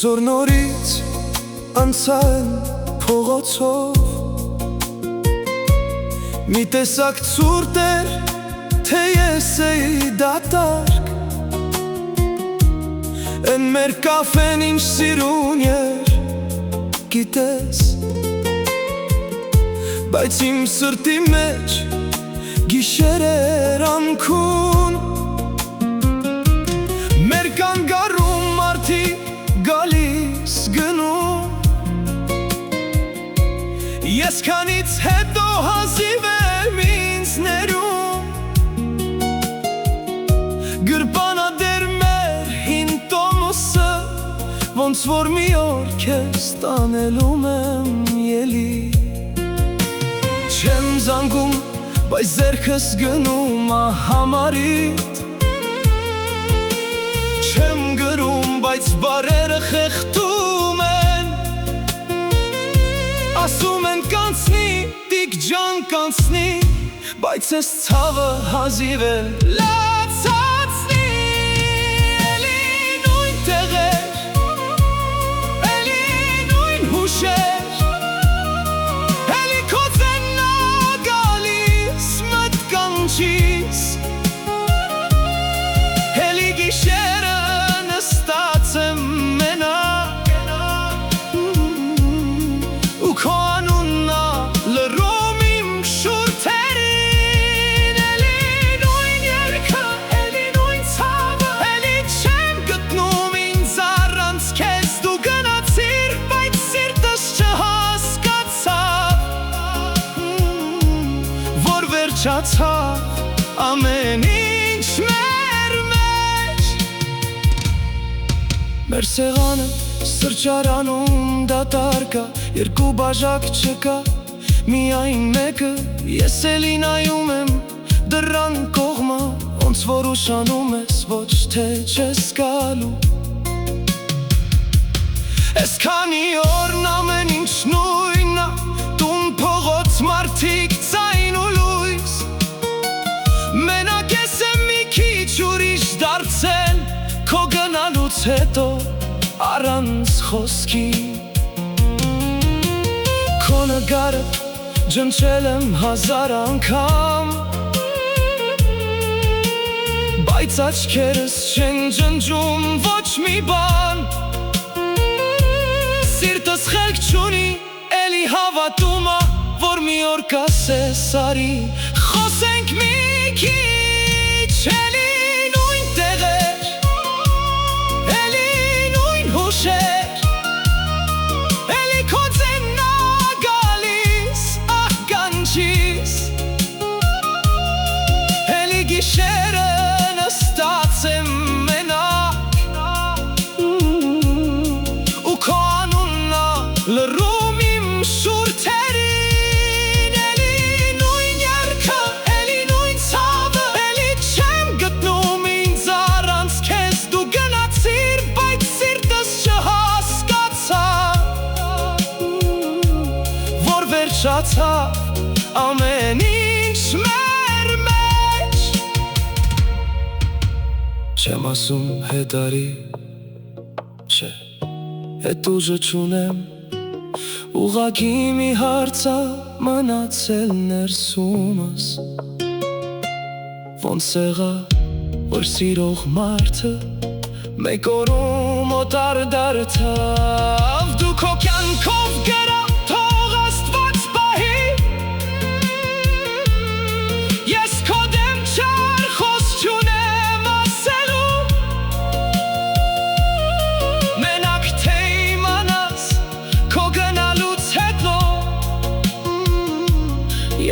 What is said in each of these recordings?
Այսօր նորից անցա են փողոցով Մի տեսակ ցուրտ էր, թե ես էի դատարկ Են մեր կաֆեն ինչ սիրուն էր, գիտես Բայց իմ սրտի մեջ գիշեր էր անքուն Մեր կանգառում մարդիկ գալիս գնում Ես քանից հետո հազիվ եմ ինձ ներում Գրպանադեր մեր հին տոմոսը Ոնց որ մի օր քեզ տանելում եմ ելի Չեմ զանգում, բայց ձեռքս գնում համարիտ Չեմ գրում, բայց բարերը խեղդում են Ասում են կանցնի, տիկ ջան կանցնի Բայց ես ցավը հազիվ է լացացնի Էլի նույն տեղեր, էլի նույն հուշեր Էլի քո ձենն ա գալիս մտկանչիս Էլի գիշերը Չացավ ամեն ինչ մեր մեջ Մեր սեղանը սրճարանում դատարկ ա Երկու բաժակ չկա, միայն մեկը Ես էլի նայում եմ դռան կողմը Ոնց որ ուշանում ես, ոչ թե չես գալու Էսքանի օրն ամեն ինչ նույնն ա Տուն փողոց մարդիկ ձայն ու լույս Մենակ ես եմ մի քիչ ուրիշ դարձել Քո գնալուց հետո առանց խոսքի Քո նկարը ջնջել եմ 1000 անգամ Բայց աչքերս չեն ջնջում ոչ մի բան Սիրտս խելք չունի, էլի հավատում ա Որ մի օր կասես արի Խոսենք մի քիչ Էլի նույն տեղեր Էլի նույն հուշեր Էլի քո ձենն ա գալիս ականջիս Էլի գիշերը նստած եմ մենակ Ու քո անունն ա լռում իմ շուրթերին Շացավ ամեն ինչ մեր մեջ Չեմ ասում հետարի, չէ, հետ ուժը չունեմ Ուղղակի մի հարց ա մնացել ներսումս Ոնց եղա, որ սիրող մարդը Մեկ օրում օտար դարձավ Դու քո կյանքով գրա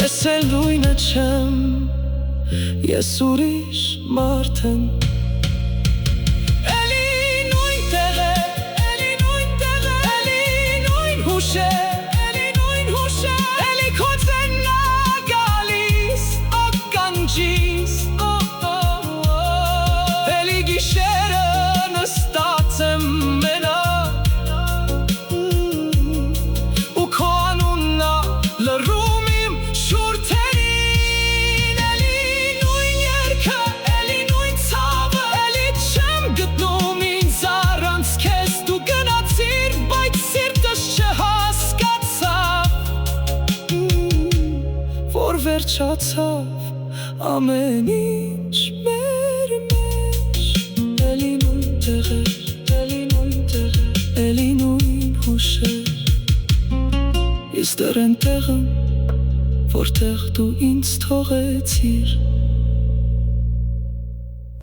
Ես էլ նույնը չեմ, ես ուրիշ մարդ եմ Էլի նույն տեղեր, վերջացավ ամեն ինչ մեր մեջ, էլի նույն տեղեր, էլի նույն տեղեր, էլի նույն հուշեր։ Ես դեռ էնտեղ եմ, որտեղ դու ինձ թողեցիր։